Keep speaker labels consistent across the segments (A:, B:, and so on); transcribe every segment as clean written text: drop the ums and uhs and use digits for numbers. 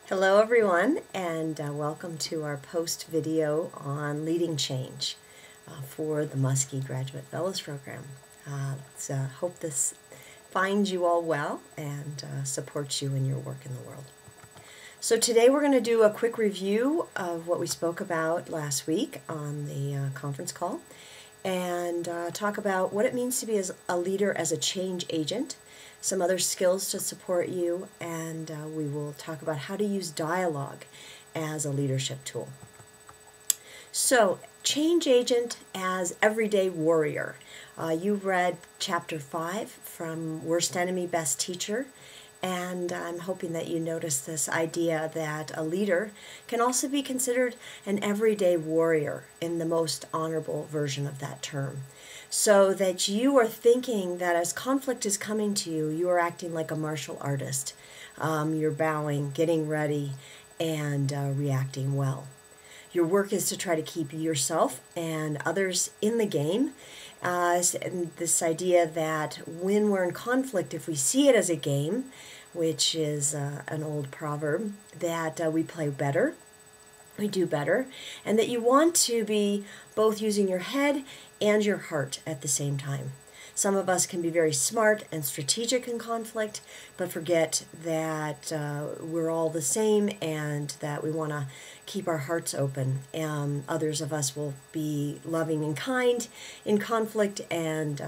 A: Hello everyone, and welcome to our post video on Leading Change for the Muskie Graduate Fellows Program. Let's hope this finds you all well and supports you in your work in the world. So today we're going to do a quick review of what we spoke about last week on the conference call and talk about what it means to be a leader as a change agent, some other skills to support you, and we will talk about how to use dialogue as a leadership tool. So, change agent as everyday warrior. You read chapter 5 from Worst Enemy, Best Teacher, and I'm hoping that you notice this idea that a leader can also be considered an everyday warrior in the most honorable version of that term. So that you are thinking that as conflict is coming to you, you are acting like a martial artist. You're bowing, getting ready, and reacting well. Your work is to try to keep yourself and others in the game. And this idea that when we're in conflict, if we see it as a game, which is an old proverb, that we play better, we do better, and that you want to be both using your head and your heart at the same time. Some of us can be very smart and strategic in conflict, but forget that we're all the same and that we want to keep our hearts open. Others of us will be loving and kind in conflict and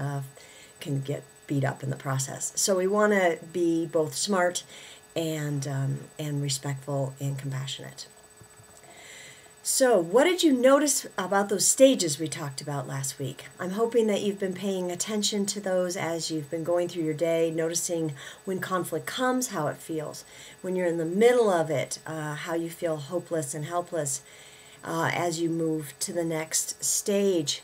A: can get beat up in the process. So we want to be both smart and respectful and compassionate. So, what did you notice about those stages we talked about last week? I'm hoping that you've been paying attention to those as you've been going through your day, noticing when conflict comes, how it feels. When you're in the middle of it, how you feel hopeless and helpless as you move to the next stage.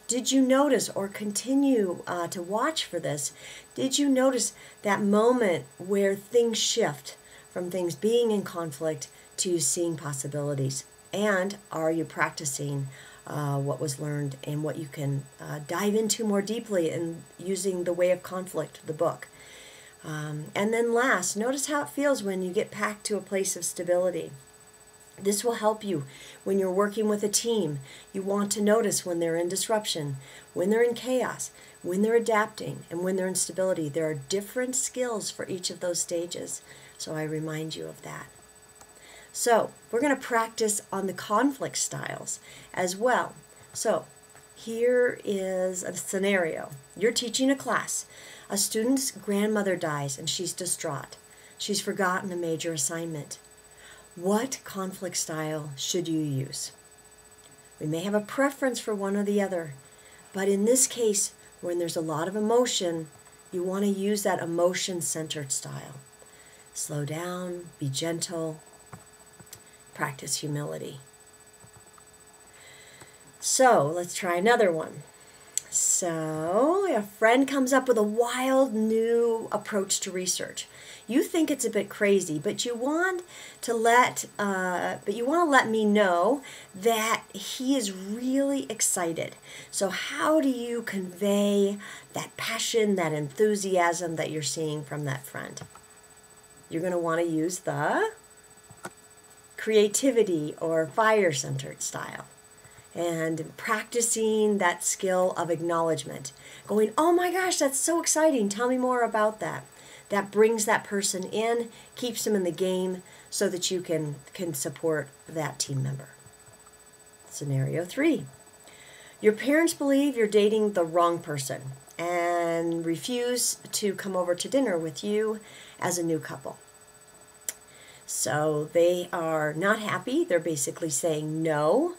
A: Did you notice or continue to watch for this? Did you notice that moment where things shift from things being in conflict to seeing possibilities? And are you practicing what was learned and what you can dive into more deeply in using The Way of Conflict, the book? And then last, notice how it feels when you get back to a place of stability. This will help you when you're working with a team. You want to notice when they're in disruption, when they're in chaos, when they're adapting, and when they're in stability. There are different skills for each of those stages, so I remind you of that. So, we're going to practice on the conflict styles as well. So, here is a scenario. You're teaching a class. A student's grandmother dies and she's distraught. She's forgotten a major assignment. What conflict style should you use? We may have a preference for one or the other, but in this case, when there's a lot of emotion, you want to use that emotion-centered style. Slow down, be gentle, practice humility. So let's try another one. So a friend comes up with a wild new approach to research. You think it's a bit crazy, but you want to let me know that he is really excited. So how do you convey that passion, that enthusiasm that you're seeing from that friend? You're going to want to use the creativity or fire-centered style, and practicing that skill of acknowledgement, going, oh my gosh, that's so exciting, tell me more about that. That brings that person in, keeps them in the game so that you can support that team member. Scenario 3. Your parents believe you're dating the wrong person and refuse to come over to dinner with you as a new couple. So they are not happy. They're basically saying no.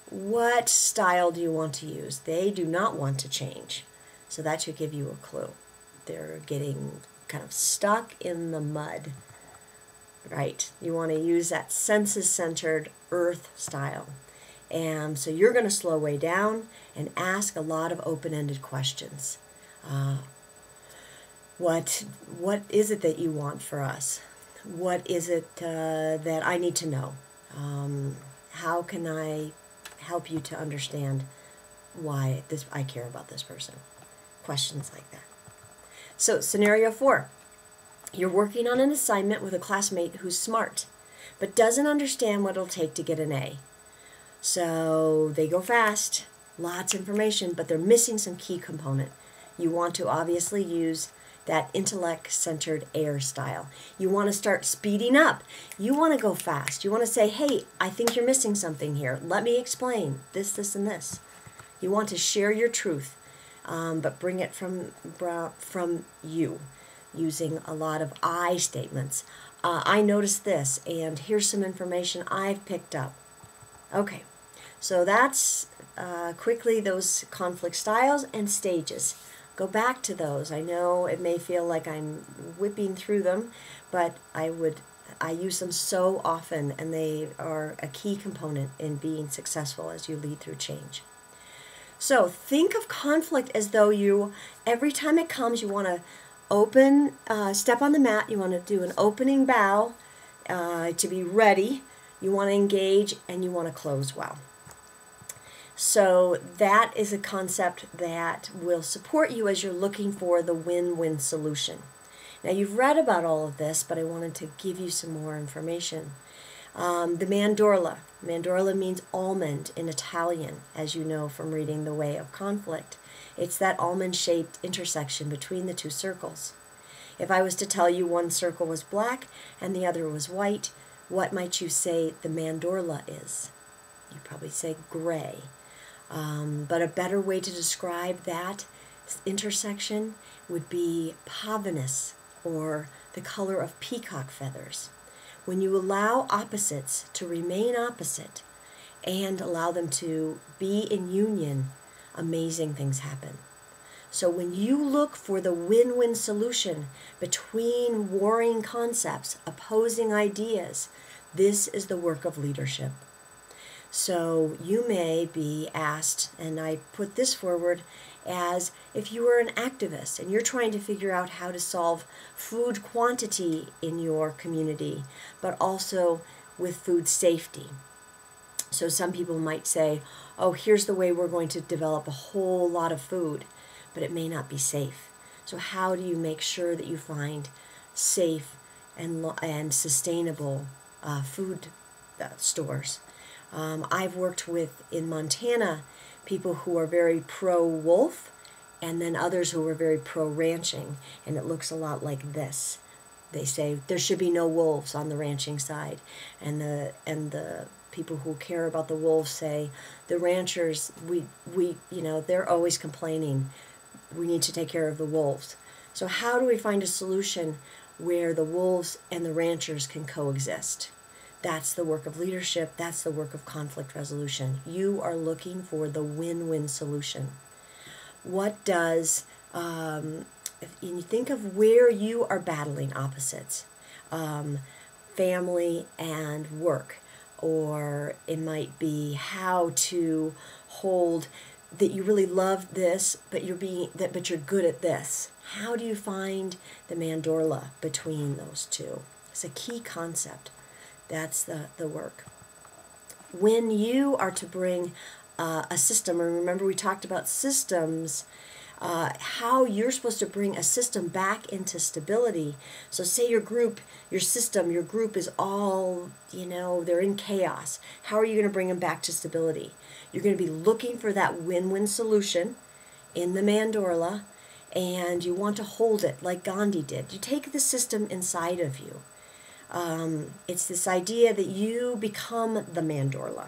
A: What style do you want to use? They do not want to change. So that should give you a clue. They're getting kind of stuck in the mud. Right? You want to use that senses-centered earth style. And so you're going to slow way down and ask a lot of open-ended questions. What is it that you want for us? What is it that I need to know? How can I help you to understand why I care about this person? Questions like that. So, scenario 4. You're working on an assignment with a classmate who's smart. but doesn't understand what it'll take to get an A. So they go fast, lots of information, but they're missing some key component. You want to obviously use that intellect-centered AIR style. You want to start speeding up. You want to go fast. You want to say, hey, I think you're missing something here. Let me explain this, and this. You want to share your truth, but bring it from you, using a lot of I statements. I noticed this, and here's some information I've picked up. Okay, so that's quickly those conflict styles and stages. Go back to those. I know it may feel like I'm whipping through them, but I use them so often, and they are a key component in being successful as you lead through change. So think of conflict as though every time it comes, you want to step on the mat, you want to do an opening bow to be ready, you want to engage, and you want to close well. So that is a concept that will support you as you're looking for the win-win solution. Now, you've read about all of this, but I wanted to give you some more information. The mandorla. Mandorla means almond in Italian, as you know from reading The Way of Conflict. It's that almond-shaped intersection between the two circles. If I was to tell you one circle was black and the other was white, what might you say the mandorla is? You'd probably say gray. But a better way to describe that intersection would be pavonous, or the color of peacock feathers. When you allow opposites to remain opposite and allow them to be in union, amazing things happen. So when you look for the win-win solution between warring concepts, opposing ideas, this is the work of leadership. So you may be asked, and I put this forward as if you were an activist and you're trying to figure out how to solve food quantity in your community, but also with food safety. So some people might say, oh, here's the way we're going to develop a whole lot of food, but it may not be safe. So how do you make sure that you find safe and sustainable food stores? I've worked with, in Montana, people who are very pro-wolf, and then others who are very pro-ranching, and it looks a lot like this. They say there should be no wolves on the ranching side, and the people who care about the wolves say the ranchers, they're always complaining. We need to take care of the wolves. So how do we find a solution where the wolves and the ranchers can coexist? That's the work of leadership. That's the work of conflict resolution. You are looking for the win-win solution. What does, if you think of where you are battling opposites, family and work, or it might be how to hold that you really love this, but you're good at this. How do you find the mandorla between those two? It's a key concept. That's the work. When you are to bring a system, and remember we talked about systems, how you're supposed to bring a system back into stability. So say your group is all, they're in chaos. How are you going to bring them back to stability? You're going to be looking for that win-win solution in the mandorla, and you want to hold it like Gandhi did. You take the system inside of you. It's this idea that you become the mandorla.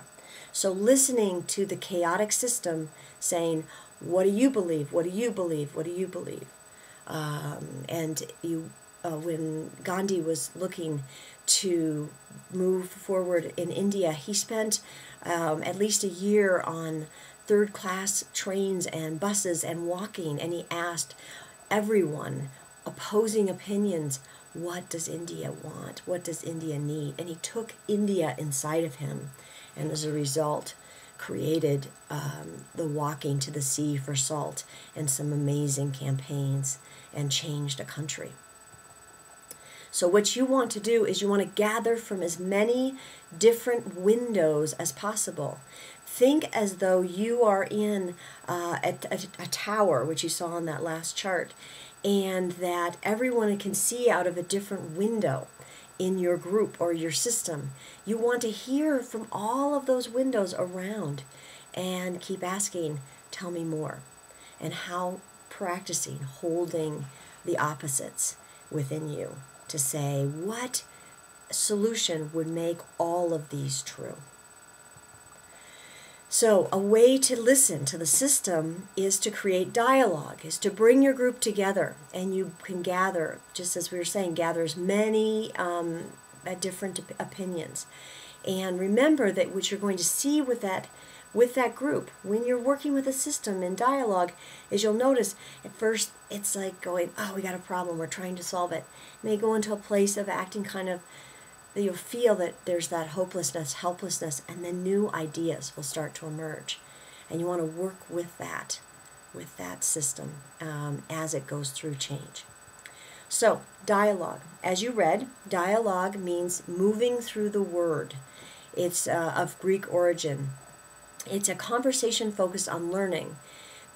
A: So listening to the chaotic system saying, what do you believe? What do you believe? What do you believe? When Gandhi was looking to move forward in India, he spent at least a year on third-class trains and buses and walking, and he asked everyone, opposing opinions, what does India want? What does India need? And he took India inside of him, and as a result, created the Walking to the Sea for Salt and some amazing campaigns, and changed a country. So what you want to do is you want to gather from as many different windows as possible. Think as though you are in a tower, which you saw on that last chart, and that everyone can see out of a different window. in your group or your system. You want to hear from all of those windows around and keep asking, tell me more. And how practicing holding the opposites within you to say, what solution would make all of these true? So a way to listen to the system is to create dialogue, is to bring your group together, and you can gather, just as we were saying, gather as many different opinions. And remember that what you're going to see with that group, when you're working with a system in dialogue, is you'll notice at first it's like going, oh, we got a problem, we're trying to solve it. You may go into a place of acting kind of, you'll feel that there's that hopelessness, helplessness, and then new ideas will start to emerge. And you want to work with that system as it goes through change. So, dialogue. As you read, dialogue means moving through the word. It's of Greek origin. It's a conversation focused on learning.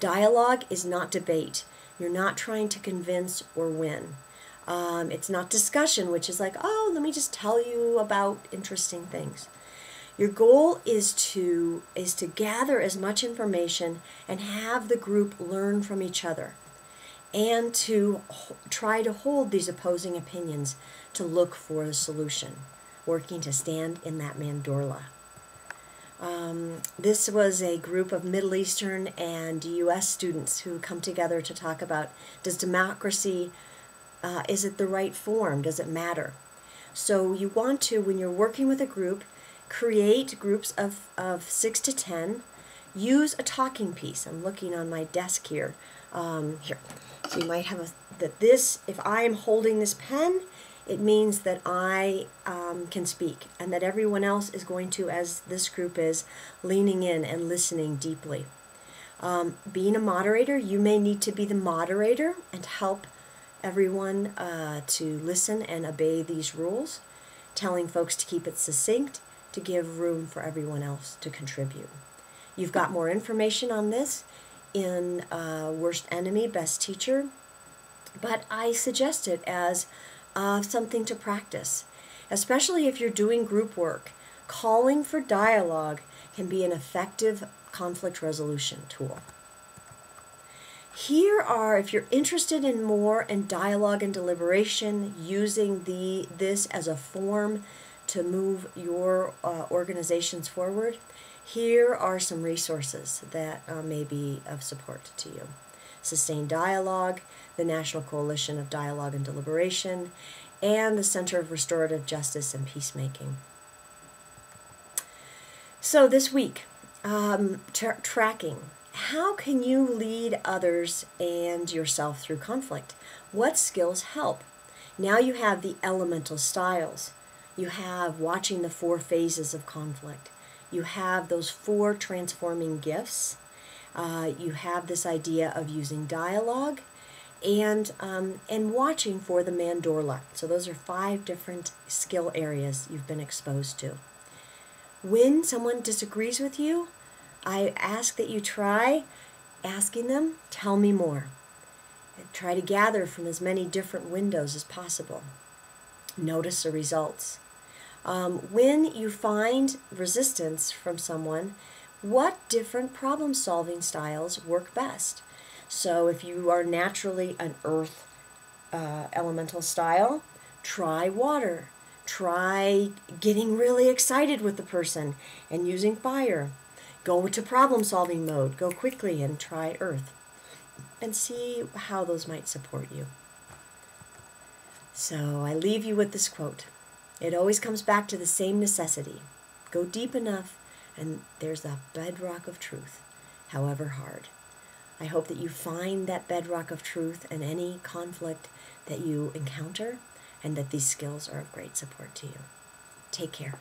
A: Dialogue is not debate. You're not trying to convince or win. It's not discussion, which is like, oh, let me just tell you about interesting things. Your goal is to gather as much information and have the group learn from each other, and to try to hold these opposing opinions to look for a solution, working to stand in that mandorla. This was a group of Middle Eastern and U.S. students who come together to talk about, does democracy, is it the right form? Does it matter? So you want to, when you're working with a group, create groups of 6 to 10. Use a talking piece. I'm looking on my desk here. Here. So you might have if I am holding this pen, it means that I can speak, and that everyone else is going to, as this group is, leaning in and listening deeply. Being a moderator, you may need to be the moderator and help everyone to listen and obey these rules, telling folks to keep it succinct, to give room for everyone else to contribute. You've got more information on this in Worst Enemy, Best Teacher, but I suggest it as something to practice, especially if you're doing group work. Calling for dialogue can be an effective conflict resolution tool. Here are, if you're interested in more in dialogue and deliberation, using this as a form to move your organizations forward, here are some resources that may be of support to you. Sustained Dialogue, the National Coalition of Dialogue and Deliberation, and the Center of Restorative Justice and Peacemaking. So this week, tracking. How can you lead others and yourself through conflict? What skills help? Now you have the elemental styles. You have watching the 4 phases of conflict. You have those 4 transforming gifts. You have this idea of using dialogue and watching for the mandorla. So those are 5 different skill areas you've been exposed to. When someone disagrees with you, I ask that you try asking them, tell me more. Try to gather from as many different windows as possible. Notice the results. When you find resistance from someone, what different problem-solving styles work best? So if you are naturally an earth elemental style, try water. Try getting really excited with the person and using fire. Go to problem-solving mode. Go quickly and try earth. And see how those might support you. So I leave you with this quote. It always comes back to the same necessity. Go deep enough and there's a bedrock of truth, however hard. I hope that you find that bedrock of truth in any conflict that you encounter, and that these skills are of great support to you. Take care.